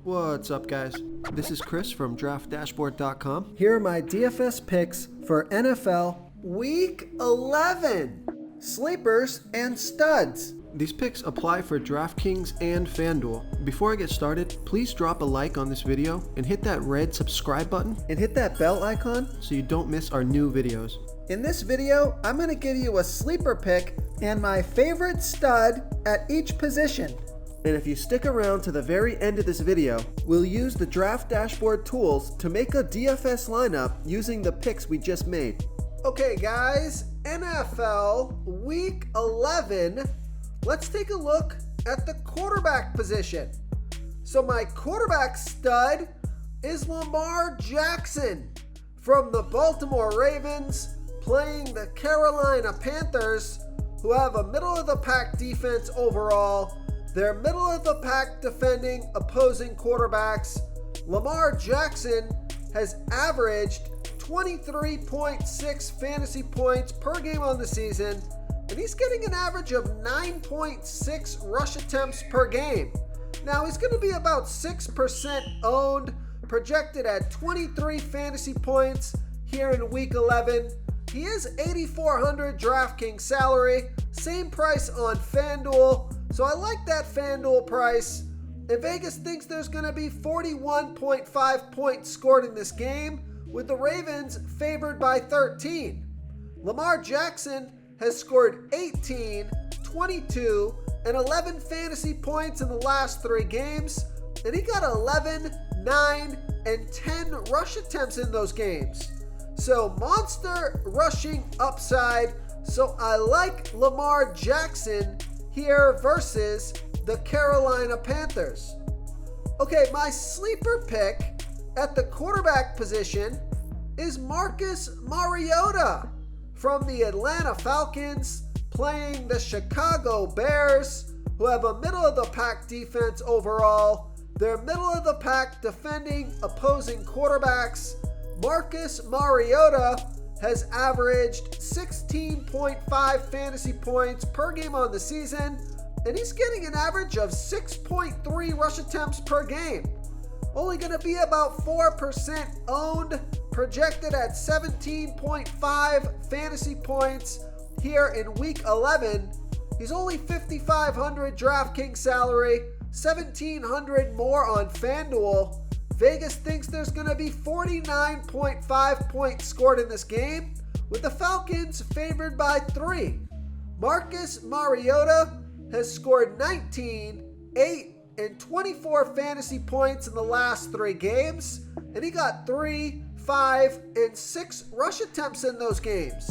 What's up, guys? This is Chris from DraftDashboard.com. Here are my DFS picks for NFL Week 11. Sleepers and studs. These picks apply for DraftKings and FanDuel. Before I get started, please drop a like on this video and hit that red subscribe button And hit that bell icon so you don't miss our new videos. In this video, I'm going to give you a sleeper pick and my favorite stud at each position. And if you stick around to the very end of this video, we'll use the Draft Dashboard tools to make a DFS lineup using the picks we just made. Okay guys, NFL Week 11, let's take a look at the quarterback position. So my quarterback stud is Lamar Jackson from the Baltimore Ravens, playing the Carolina Panthers, who have a middle-of-the-pack defense overall. They're middle-of-the-pack defending opposing quarterbacks. Lamar Jackson has averaged 23.6 fantasy points per game on the season, and he's getting an average of 9.6 rush attempts per game. Now, he's going to be about 6% owned, projected at 23 fantasy points here in Week 11. He is $8,400 DraftKings salary, same price on FanDuel. So I like that FanDuel price. And Vegas thinks there's going to be 41.5 points scored in this game, with the Ravens favored by 13. Lamar Jackson has scored 18, 22, and 11 fantasy points in the last 3 games, and he got 11, 9, and 10 rush attempts in those games. So monster rushing upside. So I like Lamar Jackson here versus the Carolina Panthers. Okay, my sleeper pick at the quarterback position is Marcus Mariota from the Atlanta Falcons, playing the Chicago Bears, who have a middle-of-the-pack defense overall. They're middle-of-the-pack defending opposing quarterbacks. Marcus Mariota has averaged 16.5 fantasy points per game on the season, and he's getting an average of 6.3 rush attempts per game. Only going to be about 4% owned, projected at 17.5 fantasy points here in Week 11. He's only $5,500 DraftKings salary, $1,700 more on FanDuel. Vegas thinks there's going to be 49.5 points scored in this game, with the Falcons favored by 3. Marcus Mariota has scored 19, 8, and 24 fantasy points in the last 3 games, and he got 3, 5, and 6 rush attempts in those games.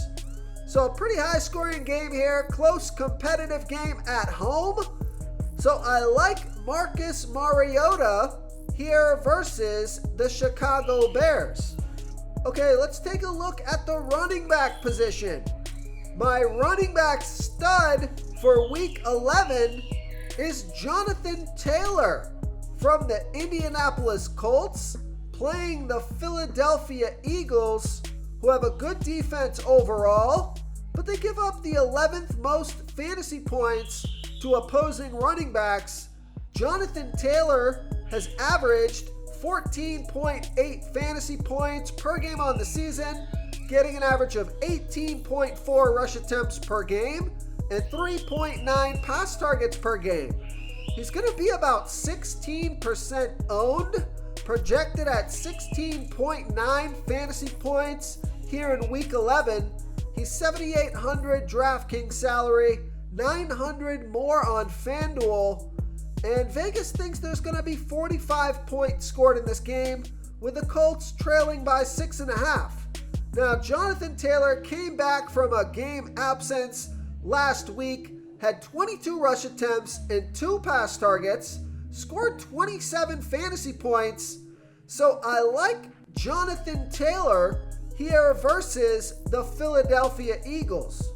So a pretty high scoring game here, close competitive game at home. So I like Marcus Mariota here versus the Chicago Bears. Okay, let's take a look at the running back position. My running back stud for Week 11 is Jonathan Taylor from the Indianapolis Colts, playing the Philadelphia Eagles, who have a good defense overall, but they give up the 11th most fantasy points to opposing running backs. Jonathan Taylor has averaged 14.8 fantasy points per game on the season, getting an average of 18.4 rush attempts per game and 3.9 pass targets per game. He's going to be about 16% owned, projected at 16.9 fantasy points here in Week 11. He's $7,800 DraftKings salary, $900 more on FanDuel. And Vegas thinks there's going to be 45 points scored in this game, with the Colts trailing by 6.5. Now, Jonathan Taylor came back from a game absence last week, had 22 rush attempts and 2 pass targets, scored 27 fantasy points. So I like Jonathan Taylor here versus the Philadelphia Eagles.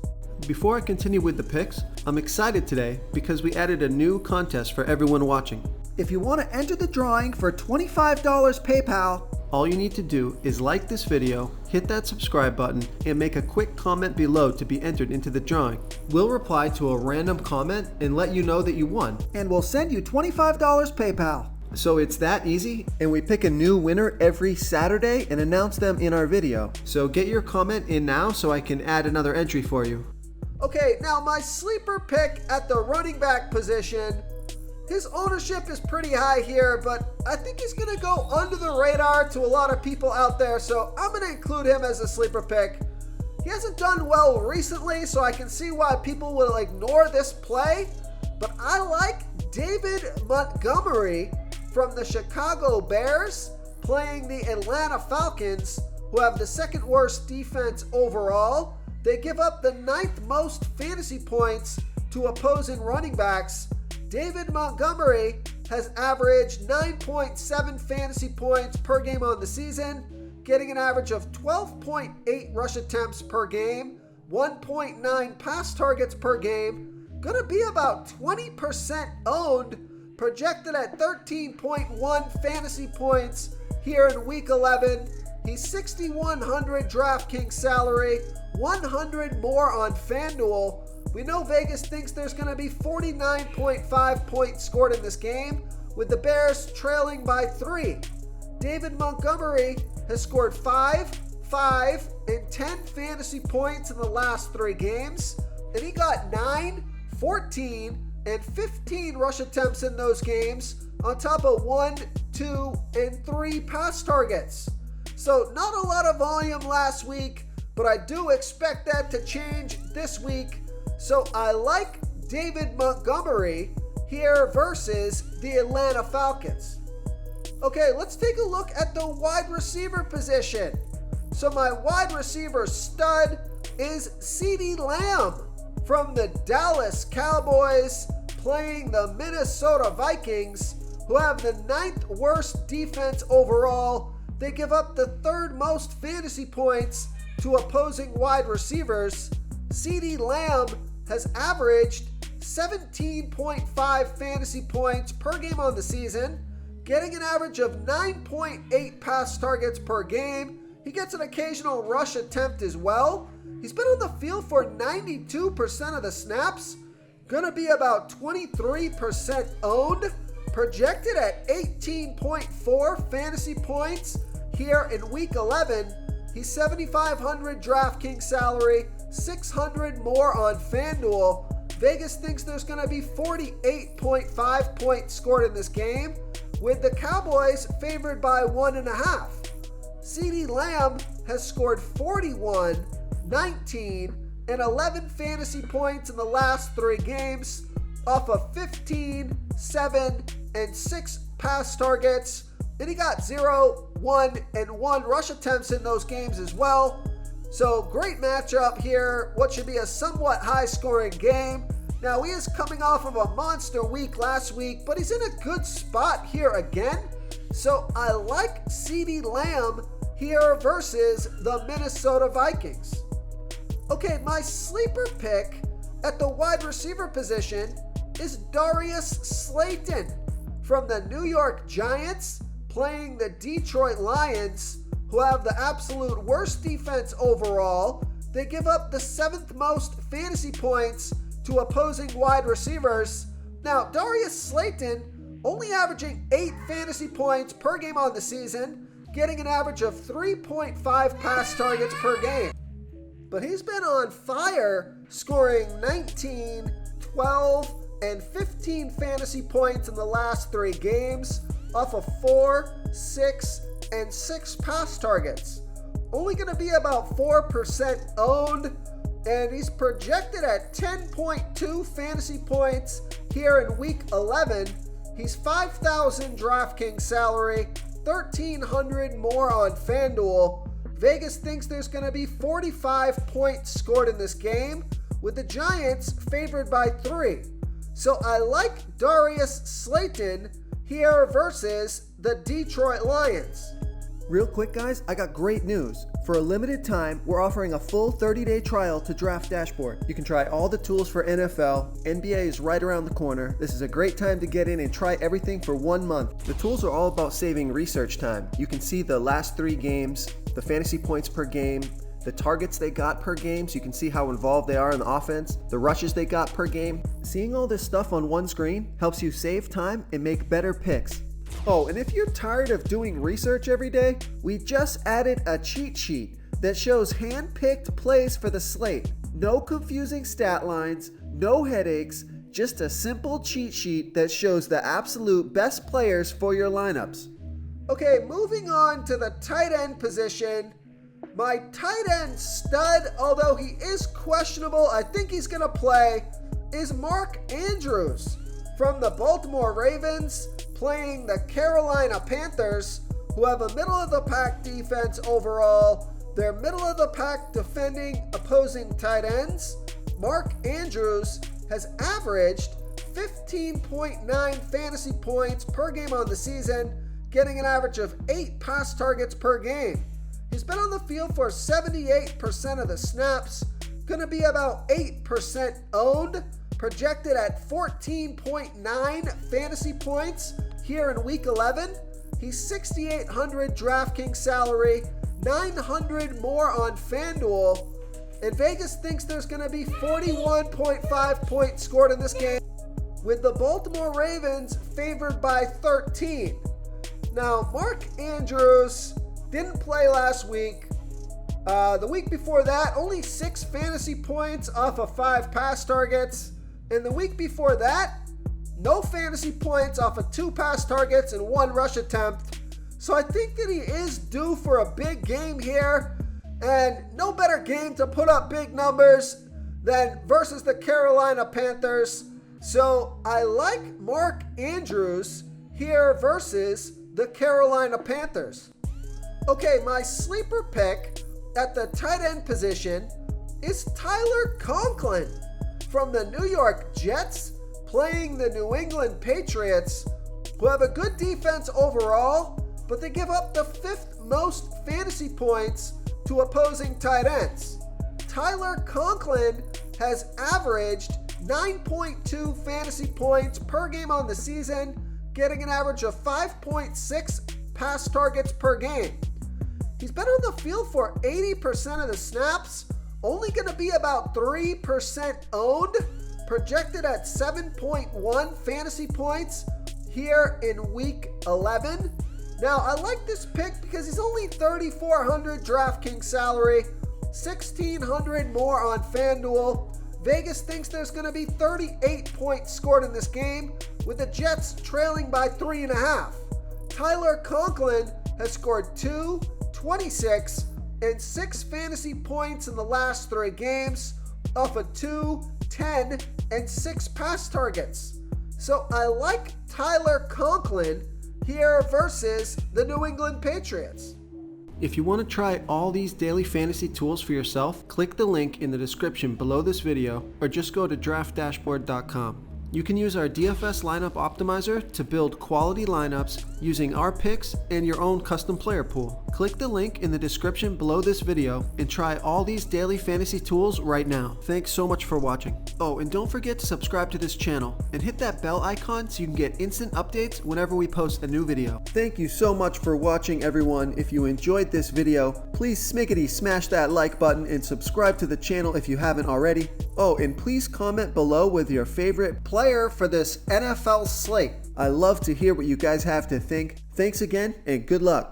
Before I continue with the picks, I'm excited today because we added a new contest for everyone watching. If you want to enter the drawing for $25 PayPal, All you need to do is like this video, hit that subscribe button, and make a quick comment below to be entered into the drawing. We'll reply to a random comment and let you know that you won. and we'll send you $25 PayPal. So it's that easy, and we pick a new winner every Saturday and announce them in our video. So get your comment in now so I can add another entry for you. Okay, now my sleeper pick at the running back position, his ownership is pretty high here, but I think he's going to go under the radar to a lot of people out there, so I'm going to include him as a sleeper pick. He hasn't done well recently, so I can see why people will ignore this play, but I like David Montgomery from the Chicago Bears playing the Atlanta Falcons, who have the second worst defense overall. They give up the 9th most fantasy points to opposing running backs. David Montgomery has averaged 9.7 fantasy points per game on the season, getting an average of 12.8 rush attempts per game, 1.9 pass targets per game, gonna be about 20% owned, projected at 13.1 fantasy points here in week 11. He's 6,100 DraftKings salary, 100 more on FanDuel. We know Vegas thinks there's going to be 49.5 points scored in this game, with the Bears trailing by 3. David Montgomery has scored 5, and 10 fantasy points in the last 3 games, and he got 9, 14, and 15 rush attempts in those games, on top of 1, 2, and 3 pass targets. So not a lot of volume last week, but I do expect that to change this week. So I like David Montgomery here versus the Atlanta Falcons. Okay, let's take a look at the wide receiver position. So my wide receiver stud is CeeDee Lamb from the Dallas Cowboys playing the Minnesota Vikings, who have the 9th worst defense overall. They give up the 3rd most fantasy points to opposing wide receivers. CeeDee Lamb has averaged 17.5 fantasy points per game on the season, getting an average of 9.8 pass targets per game. He gets an occasional rush attempt as well. He's been on the field for 92% of the snaps, gonna be about 23% owned, projected at 18.4 fantasy points here in week 11. He's 7,500 DraftKings salary, 600 more on FanDuel. Vegas thinks there's going to be 48.5 points scored in this game, with the Cowboys favored by 1.5. CeeDee Lamb has scored 41, 19, and 11 fantasy points in the last 3 games, off of 15, 7, and 6 pass targets. And he got 0, 1, and 1 rush attempts in those games as well. So great matchup here. What should be a somewhat high-scoring game. Now he is coming off of a monster week last week, but he's in a good spot here again. So I like CeeDee Lamb here versus the Minnesota Vikings. Okay, my sleeper pick at the wide receiver position is Darius Slayton from the New York Giants playing the Detroit Lions, who have the absolute worst defense overall. They give up the 7th most fantasy points to opposing wide receivers. Now, Darius Slayton only averaging 8 fantasy points per game on the season, getting an average of 3.5 pass targets per game. But he's been on fire, scoring 19, 12, and 15 fantasy points in the last 3 games, off of 4, 6, and 6 pass targets. Only going to be about 4% owned, and he's projected at 10.2 fantasy points here in week 11. He's 5,000 DraftKings salary, 1,300 more on FanDuel. Vegas thinks there's going to be 45 points scored in this game, with the Giants favored by 3. So I like Darius Slayton here versus the Detroit Lions. Real quick guys, I got great news. For a limited time, we're offering a full 30-day trial to Draft Dashboard. You can try all the tools for NFL. NBA is right around the corner. This is a great time to get in and try everything for 1 month. The tools are all about saving research time. You can see the last 3 games, the fantasy points per game, the targets they got per game, so you can see how involved they are in the offense, the rushes they got per game. Seeing all this stuff on one screen helps you save time and make better picks. Oh, and if you're tired of doing research every day, we just added a cheat sheet that shows hand-picked plays for the slate. No confusing stat lines, no headaches, just a simple cheat sheet that shows the absolute best players for your lineups. Okay, moving on to the tight end position. My tight end stud, although he is questionable, I think he's going to play, is Mark Andrews from the Baltimore Ravens, playing the Carolina Panthers, who have a middle-of-the-pack defense overall. They're middle-of-the-pack defending opposing tight ends. Mark Andrews has averaged 15.9 fantasy points per game on the season, getting an average of 8 pass targets per game. He's been on the field for 78% of the snaps, going to be about 8% owned, projected at 14.9 fantasy points here in Week 11. He's 6,800 DraftKings salary, 900 more on FanDuel, and Vegas thinks there's going to be 41.5 points scored in this game, with the Baltimore Ravens favored by 13. Now, Mark Andrews didn't play last week. The week before that, only 6 fantasy points off of 5 pass targets. And the week before that, no fantasy points off of 2 pass targets and 1 rush attempt. So I think that he is due for a big game here. And no better game to put up big numbers than versus the Carolina Panthers. So I like Mark Andrews here versus the Carolina Panthers. Okay, my sleeper pick at the tight end position is Tyler Conklin from the New York Jets, playing the New England Patriots, who have a good defense overall, but they give up the 5th most fantasy points to opposing tight ends. Tyler Conklin has averaged 9.2 fantasy points per game on the season, getting an average of 5.6 pass targets per game. He's been on the field for 80% of the snaps, only going to be about 3% owned, projected at 7.1 fantasy points here in Week 11. Now, I like this pick because he's only 3,400 DraftKings salary, 1,600 more on FanDuel. Vegas thinks there's going to be 38 points scored in this game, with the Jets trailing by 3.5. Tyler Conklin has scored 2, 26, and 6 fantasy points in the last 3 games off of 2, 10, and 6 pass targets. So I like Tyler Conklin here versus the New England Patriots. If you want to try all these daily fantasy tools for yourself, click the link in the description below this video or just go to draftdashboard.com. You can use our DFS lineup optimizer to build quality lineups using our picks and your own custom player pool. Click the link in the description below this video and try all these daily fantasy tools right now. Thanks so much for watching. Oh, and don't forget to subscribe to this channel and hit that bell icon so you can get instant updates whenever we post a new video. Thank you so much for watching, everyone. If you enjoyed this video, please smickety smash that like button and subscribe to the channel if you haven't already. Oh, and please comment below with your favorite player for this NFL slate. I love to hear what you guys have to think. Thanks again and good luck.